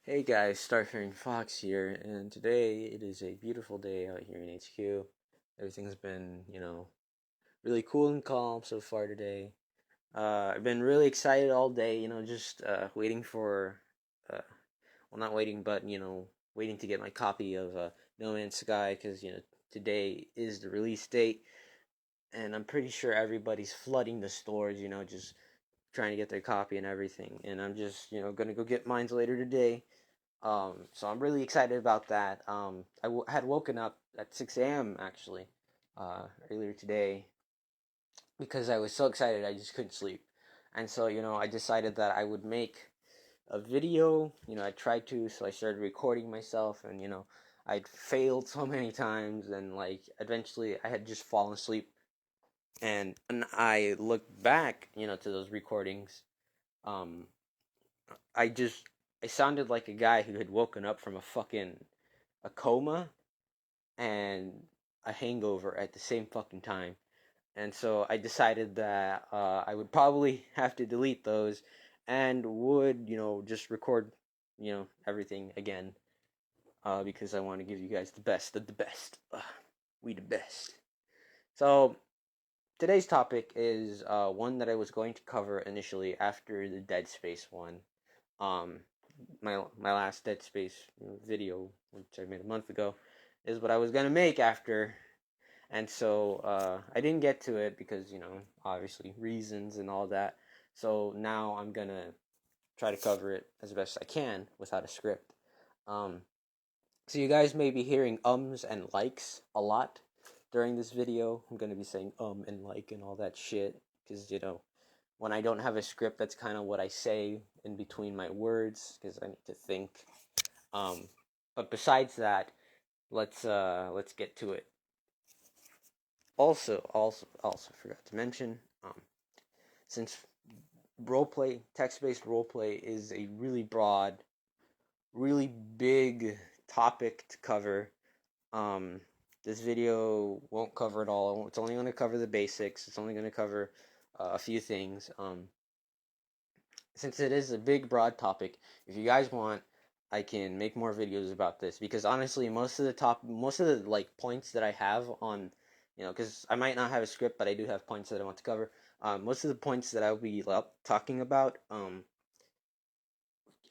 Hey guys, Starfaring Fox here, and today it is a beautiful day out here in HQ. Everything's been, really cool and calm so far today. I've been really excited all day, just waiting for, uh, well, not waiting, but, waiting to get my copy of No Man's Sky, because, today is the release date, and I'm pretty sure everybody's flooding the stores, just trying to get their copy and everything. And I'm just, gonna go get mine later today. So I'm really excited about that. Had woken up at 6 a.m. actually, earlier today because I was so excited I just couldn't sleep. And so, I decided that I would make a video. I tried to, so I started recording myself, and, I'd failed so many times, and, like, eventually I had just fallen asleep. And when I looked back, to those recordings, um, I just, I sounded like a guy who had woken up from a coma and a hangover at the same fucking time. And so I decided that I would probably have to delete those and would, just record, everything again because I want to give you guys the best of the best. We the best. So today's topic is one that I was going to cover initially after the Dead Space one. Um, my last Dead Space video, which I made a month ago, is what I was gonna make after, and so I didn't get to it because obviously reasons and all that. So now I'm gonna try to cover it as best I can without a script. Um, so you guys may be hearing ums and likes a lot during this video. I'm gonna be saying and like and all that shit because when I don't have a script, that's kind of what I say in between my words because I need to think. Um, but besides that, let's get to it. Also forgot to mention, since text-based roleplay is a really broad, really big topic to cover. Um, this video won't cover it all. It's only going to cover the basics. It's only going to cover a few things. Since it is a big, broad topic, if you guys want, I can make more videos about this because honestly, most of the like points that I have on, because I might not have a script, but I do have points that I want to cover. Most of the points that I'll be talking about,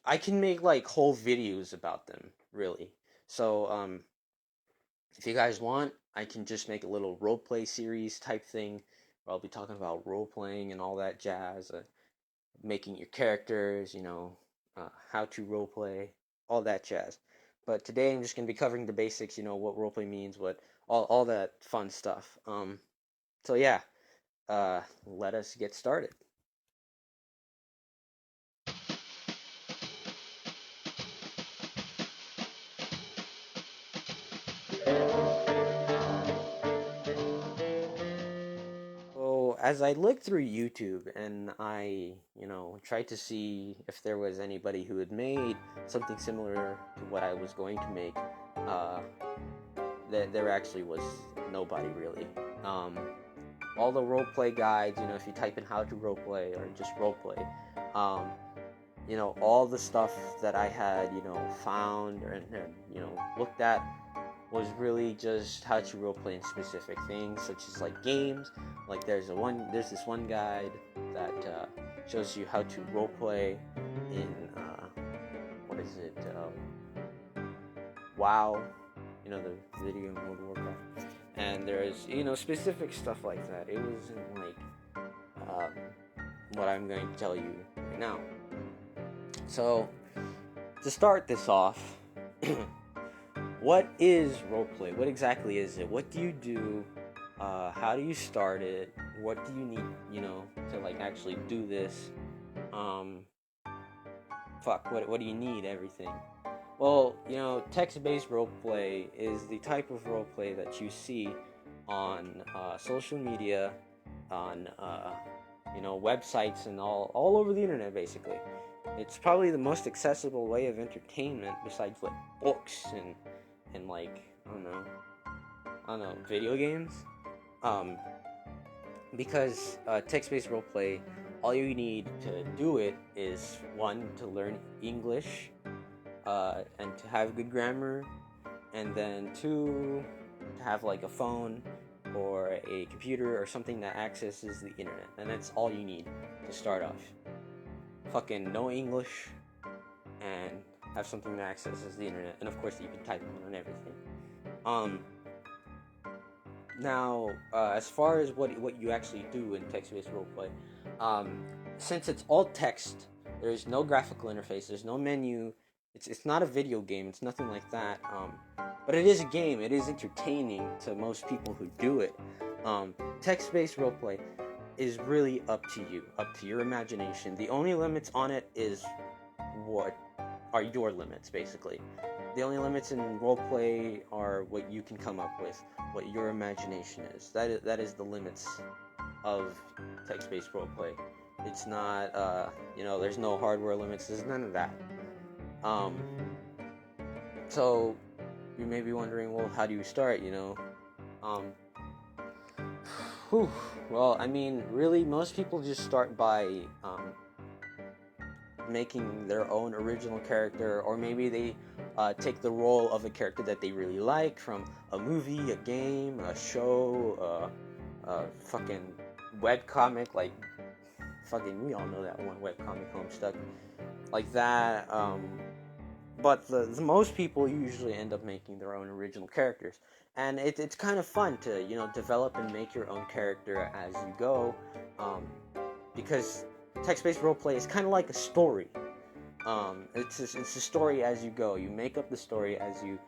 I can make like whole videos about them, really. So, if you guys want, I can just make a little role play series type thing where I'll be talking about role playing and all that jazz. Making your characters, how to roleplay, all that jazz. But today I'm just gonna be covering the basics, what roleplay means, what all that fun stuff. So yeah, let us get started. So as I looked through YouTube and I, tried to see if there was anybody who had made something similar to what I was going to make, uh, there actually was nobody really. Um, all the roleplay guides, if you type in how to roleplay or just roleplay, um, all the stuff that I had, found and looked at was really just how to roleplay in specific things, such as like games. Like there's this one guide that shows you how to roleplay in what is it? WoW, the video mode Warcraft, and there's specific stuff like that. It wasn't like um, what I'm going to tell you right now. So to start this off, what is roleplay? What exactly is it? What do you do? How do you start it? What do you need, to like actually do this? Um, what do you need? Everything. Well, text-based roleplay is the type of roleplay that you see on social media, on websites, and all over the internet. Basically, it's probably the most accessible way of entertainment besides like books and like I don't know, video games. Um, because text-based roleplay, all you need to do it is one to learn English, and to have good grammar, and then 2, to have like a phone or a computer or something that accesses the internet, and that's all you need to start off. Fucking no English, and have something that accesses the internet, and of course you can type on and everything. Um, Now, as far as what you actually do in text-based roleplay, um, since it's all text, there's no graphical interface, there's no menu. It's not a video game. It's nothing like that. But it is a game. It is entertaining to most people who do it. Text-based roleplay is really up to you, up to your imagination. The only limits on it is what are your limits, basically. The only limits in roleplay are what you can come up with, what your imagination is. That is the limits of text-based roleplay. It's not, there's no hardware limits. There's none of that. So you may be wondering, well, how do you start? Well, I mean, really, most people just start by making their own original character, or maybe they take the role of a character that they really like from a movie, a game, a show, a fucking webcomic, like fucking, we all know that one webcomic, Homestuck, like that. But the most people usually end up making their own original characters, and it's kind of fun to develop and make your own character as you go, because text-based roleplay is kind of like a story. It's a story as you go. You make up the story as you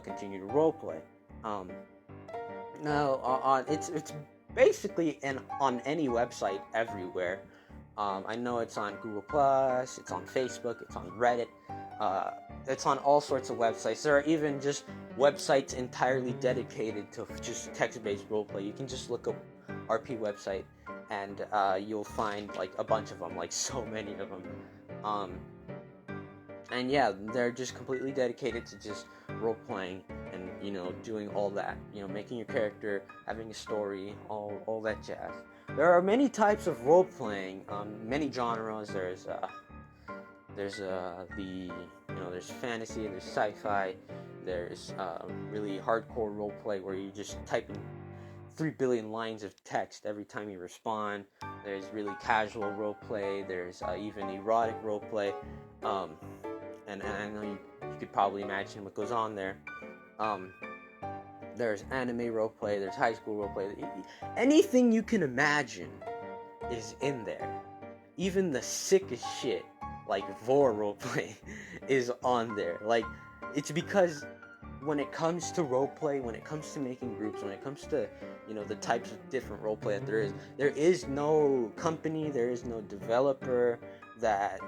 continue to roleplay. It's basically on any website everywhere. I know it's on Google Plus, it's on Facebook, it's on Reddit. It's on all sorts of websites. There are even just websites entirely dedicated to just text-based roleplay. You can just look up RP website, and you'll find like a bunch of them, like so many of them. And yeah, they're just completely dedicated to just role-playing and doing all that. Making your character, having a story, all that jazz. There are many types of role-playing, many genres. There's there's fantasy, there's sci-fi, there's really hardcore roleplay where you just type in 3 billion lines of text every time you respond. There's really casual roleplay. There's even erotic roleplay, and I know you could probably imagine what goes on there. There's anime roleplay. There's high school roleplay. Anything you can imagine is in there. Even the sickest shit, like vor roleplay, is on there. Like, it's because when it comes to roleplay, when it comes to making groups, when it comes to the types of different roleplay that there is no company, there is no developer that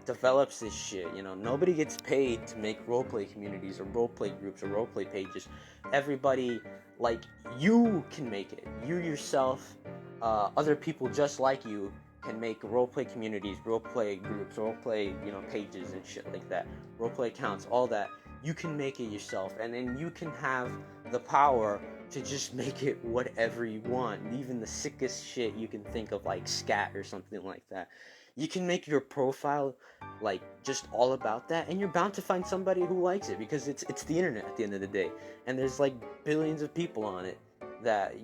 develops this shit. Nobody gets paid to make roleplay communities or roleplay groups or roleplay pages. Everybody, like, you can make it. You yourself, other people just like you can make roleplay communities, roleplay groups, roleplay pages and shit like that, roleplay accounts, all that. You can make it yourself, and then you can have the power to just make it whatever you want. Even the sickest shit you can think of, like scat or something like that. You can make your profile like just all about that, and you're bound to find somebody who likes it, because it's the internet at the end of the day, and there's like billions of people on it that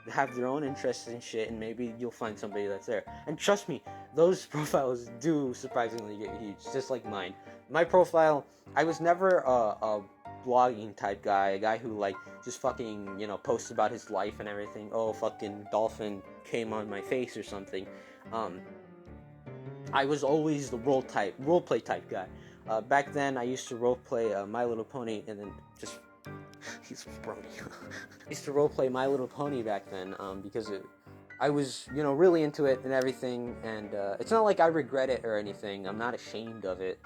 have their own interests and shit, and maybe you'll find somebody that's there. And trust me, those profiles do surprisingly get huge, just like mine. My profile, I was never a blogging type guy, a guy who like just fucking posts about his life and everything. Oh, fucking dolphin came on my face or something. I was always the roleplay type guy. Back then, I used to roleplay My Little Pony, and then just he's brony. I used to roleplay My Little Pony back then, because I was really into it and everything, and it's not like I regret it or anything. I'm not ashamed of it,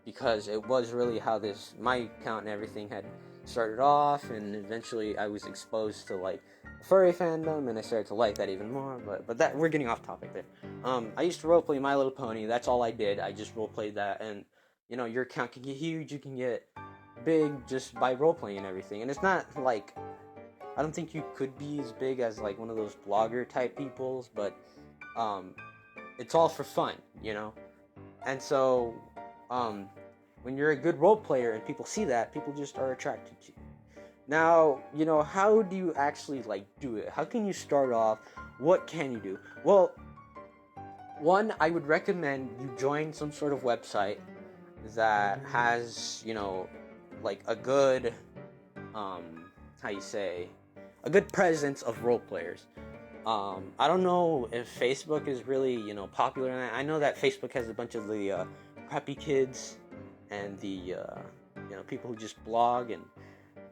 because it was really how my account and everything had started off, and eventually I was exposed to like furry fandom, and I started to like that even more. But that, we're getting off topic there. I used to roleplay My Little Pony. That's all I did. I just roleplayed that, and your account can get huge. You can get big just by roleplaying and everything. And it's not like, I don't think you could be as big as like one of those blogger type peoples, but it's all for fun, And so when you're a good role player and people see that, people just are attracted to you. Now, how do you actually like do it? How can you start off? What can you do? Well, one, I would recommend you join some sort of website that has, like a good, how you say, a good presence of role players. I don't know if Facebook is really, popular. And I know that Facebook has a bunch of the preppy kids and the, people who just blog and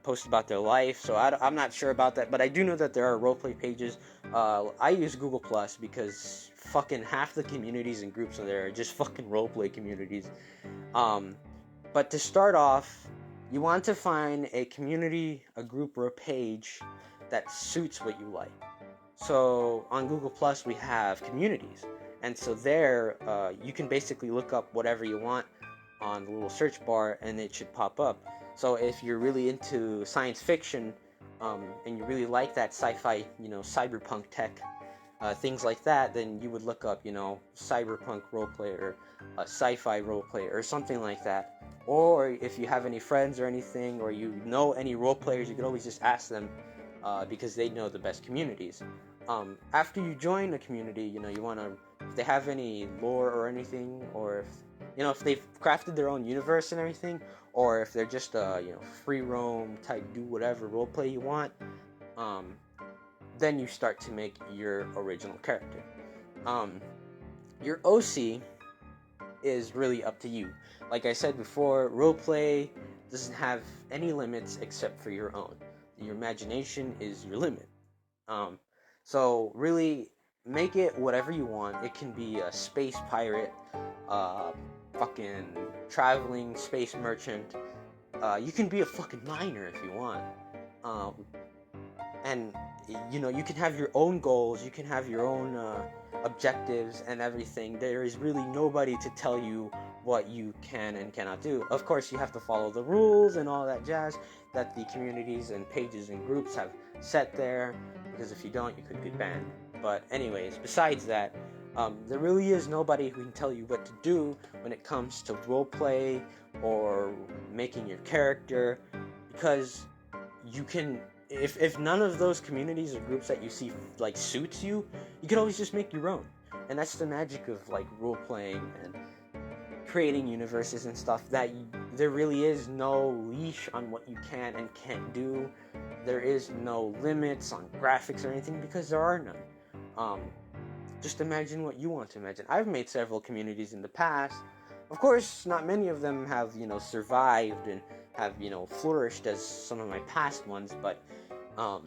post about their life. So I'm not sure about that, but I do know that there are roleplay pages. I use Google Plus because fucking half the communities and groups on there are just fucking roleplay communities. But to start off, you want to find a community, a group, or a page that suits what you like. So on Google Plus, we have communities, and so there you can basically look up whatever you want on the little search bar, and it should pop up. So if you're really into science fiction, and you really like that sci-fi, cyberpunk tech, things like that, then you would look up, cyberpunk roleplay or sci-fi roleplay or something like that. Or if you have any friends or anything, or you know any role players, you could always just ask them, because they know the best communities. After you join a community, you want to, if they have any lore or anything, or if they've crafted their own universe and everything, or if they're just free roam type, do whatever roleplay you want, then you start to make your original character. Your OC is really up to you. Like I said before, roleplay doesn't have any limits except for your own. Your imagination is your limit. So really make it whatever you want. It can be a space pirate, fucking traveling space merchant. You can be a fucking miner if you want. And you can have your own goals. You can have your own objectives and everything. There is really nobody to tell you what you can and cannot do. Of course, you have to follow the rules and all that jazz that the communities and pages and groups have set there, because if you don't, you could get banned. But anyways, besides that, there really is nobody who can tell you what to do when it comes to roleplay or making your character, because you can, if none of those communities or groups that you see like suits you, you can always just make your own. And that's the magic of like role playing and creating universes and stuff, that there really is no leash on what you can and can't do. There is no limits on graphics or anything, because there are none. Just imagine what you want to imagine. I've made several communities in the past. Of course, not many of them have, survived and have, flourished as some of my past ones, but I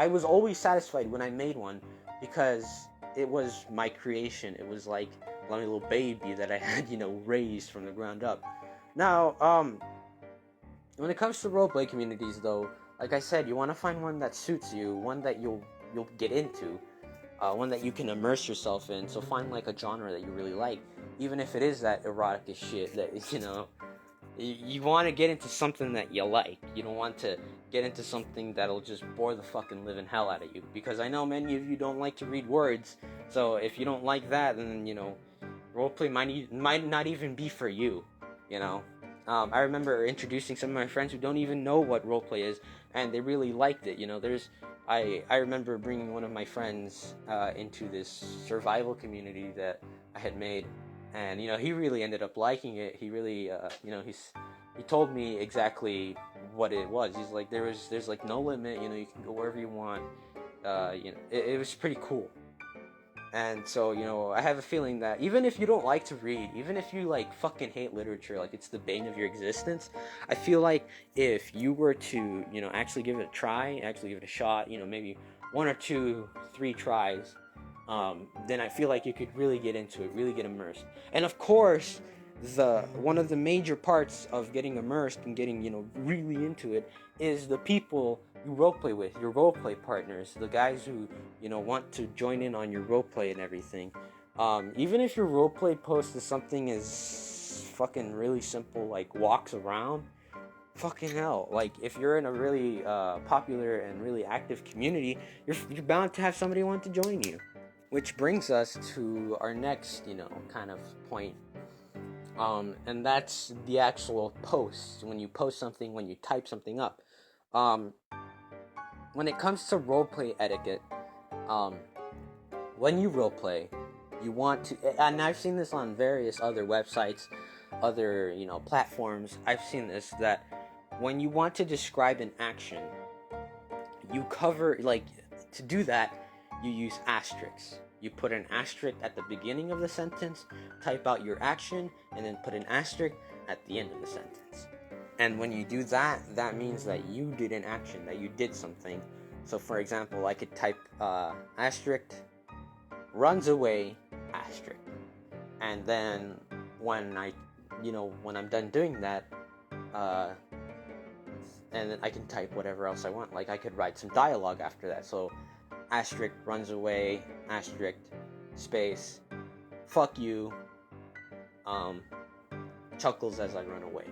was always satisfied when I made one, because it was my creation. It was like my little baby that I had, raised from the ground up. Now, when it comes to roleplay communities, though, like I said, you want to find one that suits you, one that you'll get into, one that you can immerse yourself in. So find like a genre that you really like, even if it is that erotic as shit. That you want to get into something that you like. You don't want to get into something that'll just bore the fucking living hell out of you. Because I know many of you don't like to read words. So if you don't like that, then roleplay might not even be for you. I remember introducing some of my friends who don't even know what roleplay is, and they really liked it. I remember bringing one of my friends into this survival community that I had made, and he really ended up liking it. He really he told me exactly what it was. He's like, there's like no limit. You can go wherever you want. It was pretty cool. And so, I have a feeling that even if you don't like to read, even if you like fucking hate literature, like it's the bane of your existence, I feel like if you were to, actually give it a try, actually give it a shot, maybe 1 or 2, 3 tries, then I feel like you could really get into it, really get immersed. And of course, one of the major parts of getting immersed and getting, really into it is the people you roleplay with, your roleplay partners, the guys who, want to join in on your roleplay and everything. Even if your roleplay post is something as fucking really simple, like walks around, fucking hell, like if you're in a really popular and really active community, you're bound to have somebody want to join you. Which brings us to our next, kind of point. And that's the actual post. When you post something, when you type something up. Um, when it comes to roleplay etiquette, um, when you roleplay, you want to, and I've seen this on various other websites, other platforms. I've seen this that when you want to describe an action, you cover to do that, you use asterisks. You put an asterisk at the beginning of the sentence, type out your action, and then put an asterisk at the end of the sentence. And when you do that, that means that you did an action, that you did something. So for example, I could type asterisk, runs away, asterisk. And then when when I'm done doing that, and then I can type whatever else I want. Like I could write some dialogue after that. So asterisk, runs away, asterisk, space, fuck you, chuckles as I run away.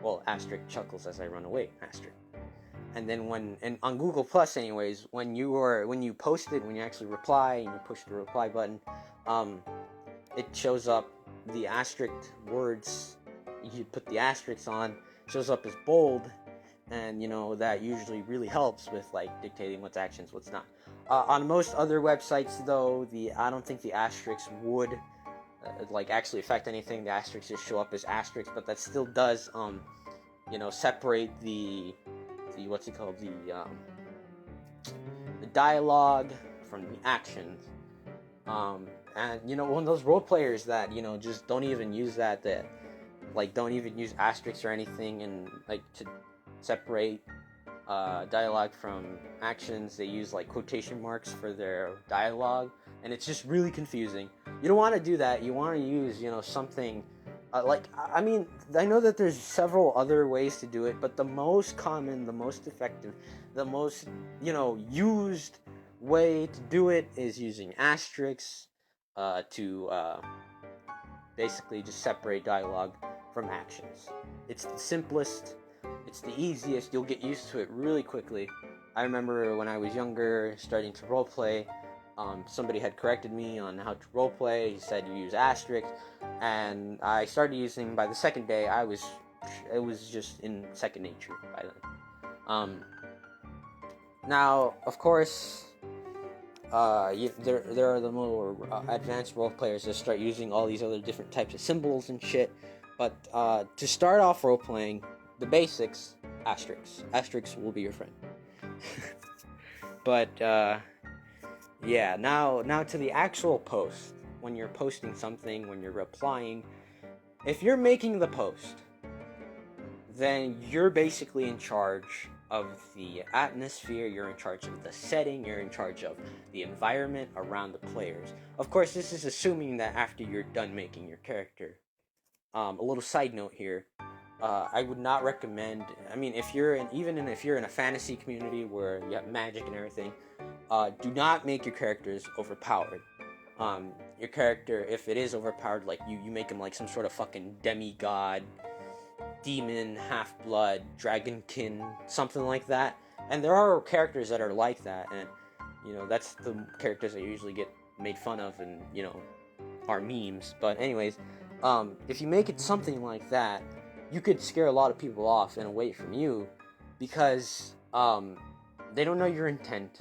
Well, asterisk, chuckles as I run away, asterisk. And then on Google Plus, anyways, when you post it, when you actually reply and you push the reply button, it shows up the asterisk words. You put the asterisks on, shows up as bold, and that usually really helps with dictating what's actions, what's not. On most other websites, though, I don't think the asterisks would actually affect anything. The asterisks just show up as asterisks, but that still does separate the what's it called, the dialogue from the actions. And when those role players that just don't even use that don't even use asterisks or anything, and to separate dialogue from actions, they use quotation marks for their dialogue, and it's just really confusing. You don't want to do that. You want to use something I mean, I know that there's several other ways to do it, but the most common, the most effective, the most used way to do it is using asterisks to basically just separate dialogue from actions. It's the simplest, it's the easiest, you'll get used to it really quickly. I remember when I was younger, starting to roleplay, somebody had corrected me on how to roleplay. He said you use asterisks, and I started using. By the second day, it was just in second nature by then. Now, of course, there are the more advanced role players that start using all these other different types of symbols and shit. But to start off role playing, the basics, asterisks. Asterisks will be your friend. But yeah, now to the actual post. When you're posting something, when you're replying, if you're making the post, then you're basically in charge of the atmosphere, you're in charge of the setting, you're in charge of the environment around the players. Of course, this is assuming that after you're done making your character. A little side note here. I would not recommend. I mean, if you're in a fantasy community where you have magic and everything, do not make your characters overpowered. Your character, if it is overpowered, you make him some sort of fucking demigod, demon, half-blood, dragonkin, something like that. And there are characters that are like that, and that's the characters that usually get made fun of and are memes. But anyways, if you make it something like that, you could scare a lot of people off and away from you, because they don't know your intent.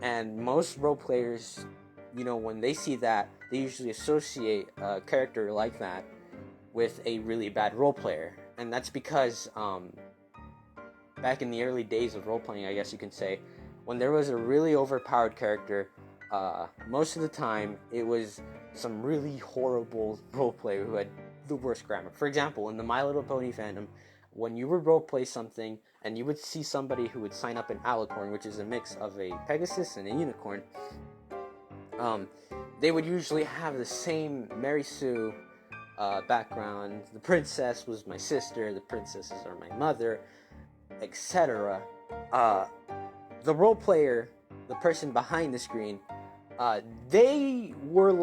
And most role players, when they see that, they usually associate a character like that with a really bad role player. And that's because back in the early days of role playing, I guess you can say, when there was a really overpowered character, most of the time it was some really horrible role player who had the worst grammar. For example, in the My Little Pony fandom, when you would roleplay something and you would see somebody who would sign up an alicorn, which is a mix of a Pegasus and a unicorn, they would usually have the same Mary Sue background. The princess was my sister, the princesses are my mother, etc. The role player, the person behind the screen, they were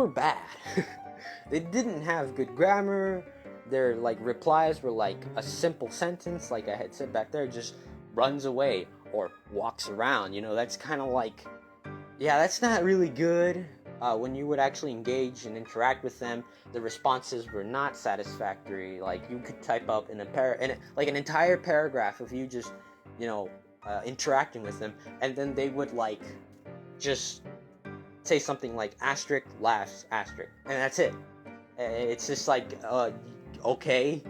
bad. They didn't have good grammar. Their replies were a simple sentence, like I had said back there, just runs away or walks around. That's kind of yeah, that's not really good. when you would actually engage and interact with them, the responses were not satisfactory. Like, you could type up in like an entire paragraph of you just, interacting with them, and then they would like just say something like asterisk laughs asterisk, and that's it. It's just like, okay.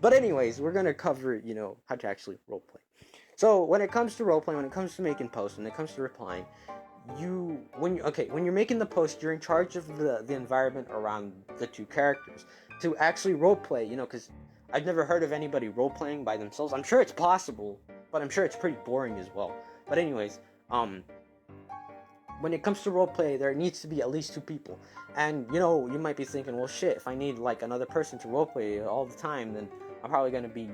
But anyways, we're gonna cover, how to actually roleplay. So when it comes to roleplay, when it comes to making posts, when it comes to replying, when you're making the post, you're in charge of the environment around the two characters to actually roleplay. Because I've never heard of anybody roleplaying by themselves. I'm sure it's possible, but I'm sure it's pretty boring as well. But anyways, when it comes to roleplay, there needs to be at least two people. And, you might be thinking, well, shit, if I need, like, another person to roleplay all the time, then I'm probably going to be,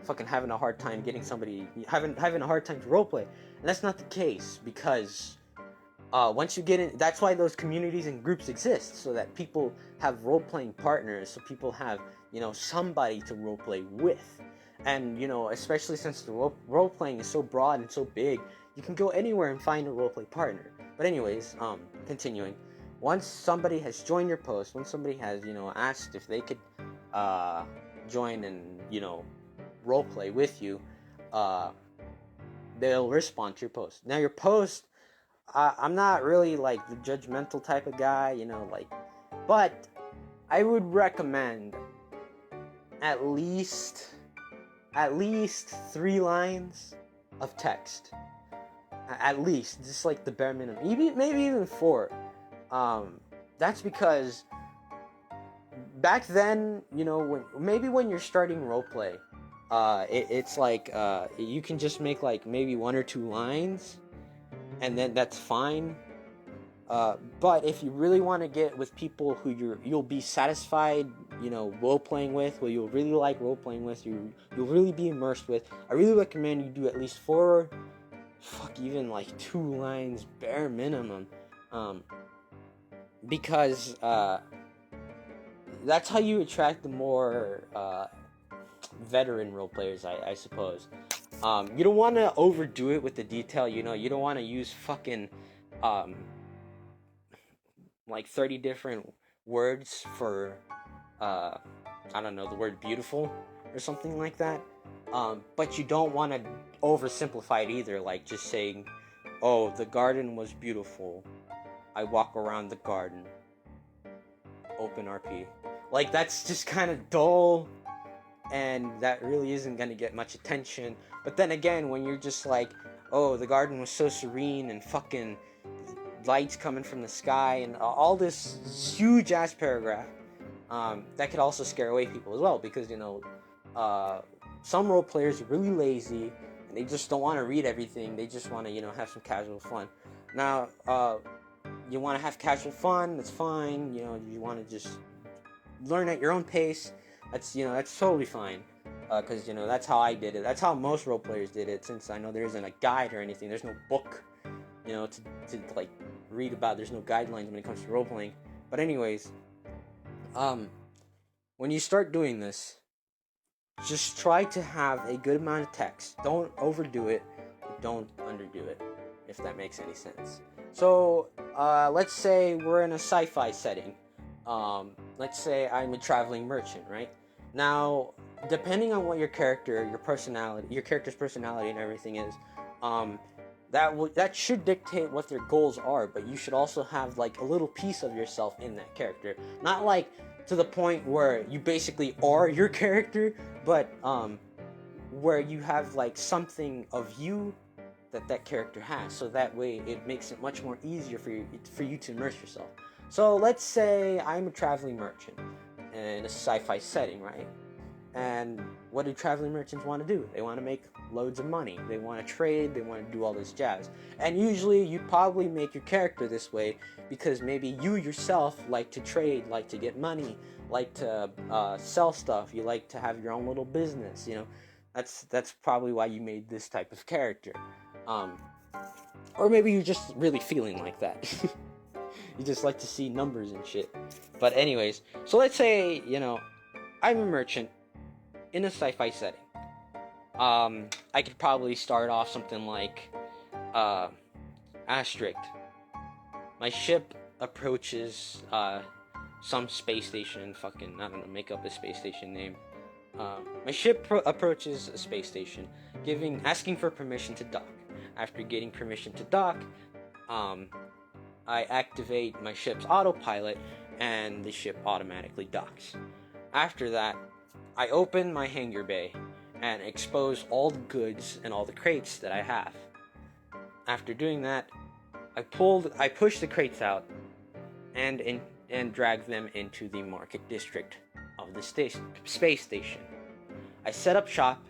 fucking having a hard time getting somebody, having a hard time to roleplay. And that's not the case, because once you get in, that's why those communities and groups exist, so that people have role-playing partners, so people have, somebody to roleplay with. And, especially since the role-playing is so broad and so big, you can go anywhere and find a roleplay partner. But anyways, continuing. Once somebody has joined your post, once somebody has, asked if they could join and, roleplay with you, they'll respond to your post. Now, your post, I'm not really, like, the judgmental type of guy, but I would recommend at least 3 lines of text. At least, just like the bare minimum. Maybe even 4. That's because back then, when you're starting roleplay, it's like you can just make like maybe 1 or 2 lines, and then that's fine. But if you really want to get with people who you'll be satisfied, role playing with, who you'll really like role playing with, you'll really be immersed with, I really recommend you do at least 4. Even like 2 lines bare minimum, because that's how you attract the more veteran role players, I suppose. You don't want to overdo it with the detail. You don't want to use fucking like 30 different words for I don't know, the word beautiful or something like that. But you don't want to oversimplify it either, like just saying, oh, the garden was beautiful, I walk around the garden, open RP. Like, that's just kind of dull, and that really isn't going to get much attention. But then again, when you're just like, oh, the garden was so serene, and fucking lights coming from the sky, and all this huge ass paragraph, that could also scare away people as well, because some role players are really lazy and they just don't want to read everything. They just want to have some casual fun. Now, you want to have casual fun, that's fine. You want to just learn at your own pace, that's totally fine, because that's how I did it. That's how most role players did it, since I know there isn't a guide or anything. There's no book to like read about. There's no guidelines when it comes to role playing. But anyways, when you start doing this, just try to have a good amount of text. Don't overdo it, don't underdo it, if that makes any sense. So, let's say we're in a sci-fi setting. Let's say I'm a traveling merchant, right? Now, depending on what your character's personality and everything is, that should dictate what their goals are, but you should also have like a little piece of yourself in that character. Not like to the point where you basically are your character, but where you have like something of you that character has, so that way it makes it much more easier for you to immerse yourself. So let's say I'm a traveling merchant in a sci-fi setting, right? And what do traveling merchants want to do? They want to make loads of money. They want to trade. They want to do all this jazz. And usually you'd probably make your character this way because maybe you yourself like to trade, like to get money, like to sell stuff. You like to have your own little business, That's probably why you made this type of character. Or maybe you're just really feeling like that. You just like to see numbers and shit. But anyways, so let's say, I'm a merchant in a sci-fi setting. I could probably start off something like asterisk. my ship approaches some space station. Fucking, I don't know, make up a space station name. My ship approaches a space station, asking for permission to dock. After getting permission to dock, I activate my ship's autopilot, and the ship automatically docks. After that, I open my hangar bay and expose all the goods and all the crates that I have. After doing that, I push the crates out and drag them into the market district of the space station. I set up shop,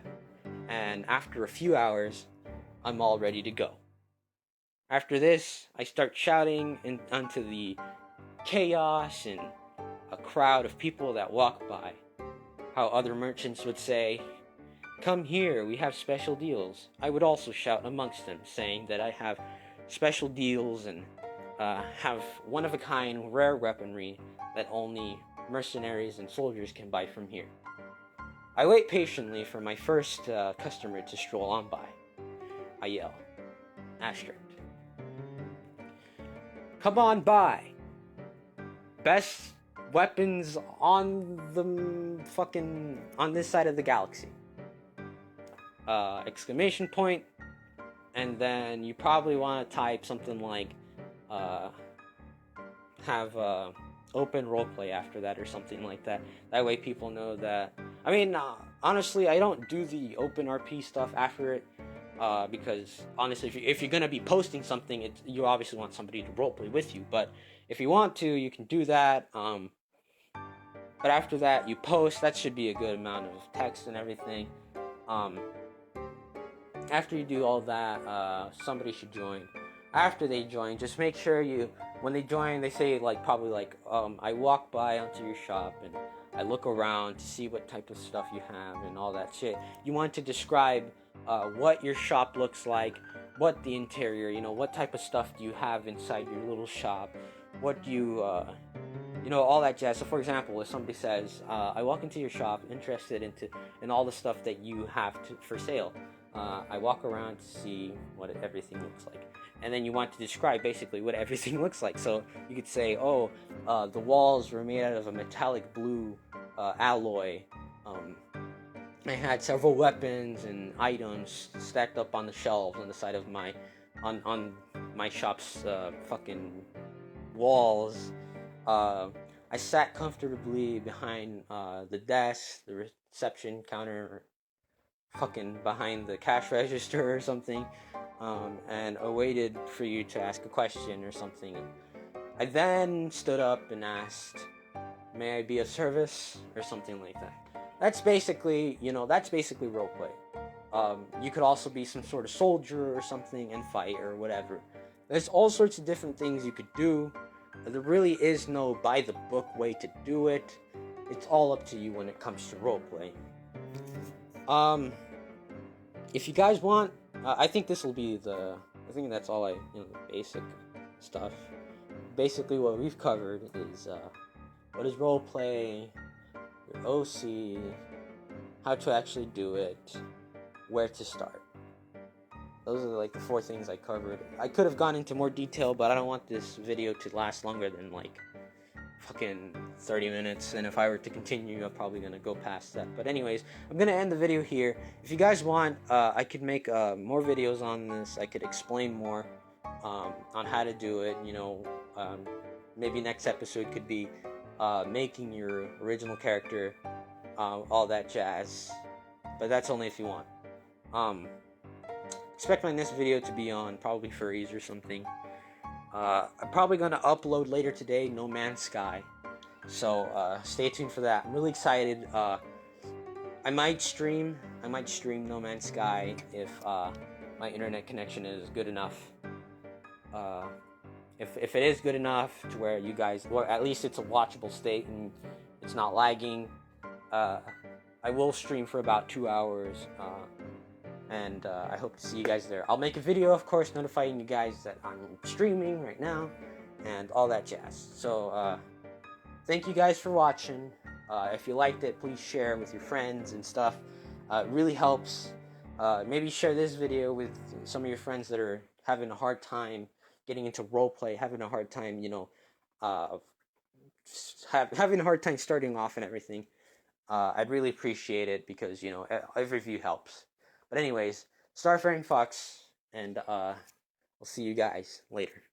and after a few hours, I'm all ready to go. After this, I start shouting onto the chaos and a crowd of people that walk by. How other merchants would say, "Come here, we have special deals." I would also shout amongst them, saying that I have special deals and have one-of-a-kind rare weaponry that only mercenaries and soldiers can buy from here. I wait patiently for my first customer to stroll on by. I yell, "Asterisk. Come on by. Best weapons on this side of the galaxy." Exclamation point. And then you probably want to type something like have open roleplay after that or something like that. That way people know that. I mean, honestly, I don't do the open RP stuff after it because honestly, if you're gonna be posting something, you obviously want somebody to roleplay with you. But if you want to, you can do that. But after that, you post. That should be a good amount of text and everything. After you do all that, somebody should join. After they join, just make sure when they join, they say I walk by onto your shop and I look around to see what type of stuff you have and all that shit. You want to describe what your shop looks like, what the interior, what type of stuff do you have inside your little shop, what do you, all that jazz. So for example, if somebody says, I walk into your shop interested in all the stuff that you have for sale, I walk around to see what everything looks like. And then you want to describe basically what everything looks like. So you could say, the walls were made out of a metallic blue alloy. I had several weapons and items stacked up on the shelves on the side of on my shop's fucking walls. I sat comfortably behind the desk, the reception counter, fucking behind the cash register or something, and awaited for you to ask a question or something. I then stood up and asked, "May I be of service?" or something like that. That's basically roleplay. You could also be some sort of soldier or something and fight or whatever. There's all sorts of different things you could do. There really is no by-the-book way to do it. It's all up to you when it comes to roleplay. If you guys want, I think this will be I think that's all the basic stuff. Basically what we've covered is, what is roleplay, your OC, how to actually do it, where to start. Those are the 4 things I covered. I could have gone into more detail, but I don't want this video to last longer than fucking 30 minutes, and if I were to continue, I'm probably gonna go past that. But anyways, I'm gonna end the video here. If you guys want, I could make more videos on this. I could explain more on how to do it. Maybe next episode could be making your original character, all that jazz. But that's only if you want. Expect my next video to be on probably furries or something. I'm probably gonna upload later today No Man's Sky, so stay tuned for that. I'm really excited. I might stream No Man's Sky if my internet connection is good enough. If it is good enough to where you guys, or at least it's a watchable state and it's not lagging, I will stream for about 2 hours. And I hope to see you guys there. I'll make a video, of course, notifying you guys that I'm streaming right now and all that jazz. So, thank you guys for watching. If you liked it, please share with your friends and stuff. It really helps. Maybe share this video with some of your friends that are having a hard time getting into roleplay, having a hard time, uh, having a hard time starting off and everything, I'd really appreciate it because every view helps. But anyways, Starfaring Fox, and we'll see you guys later.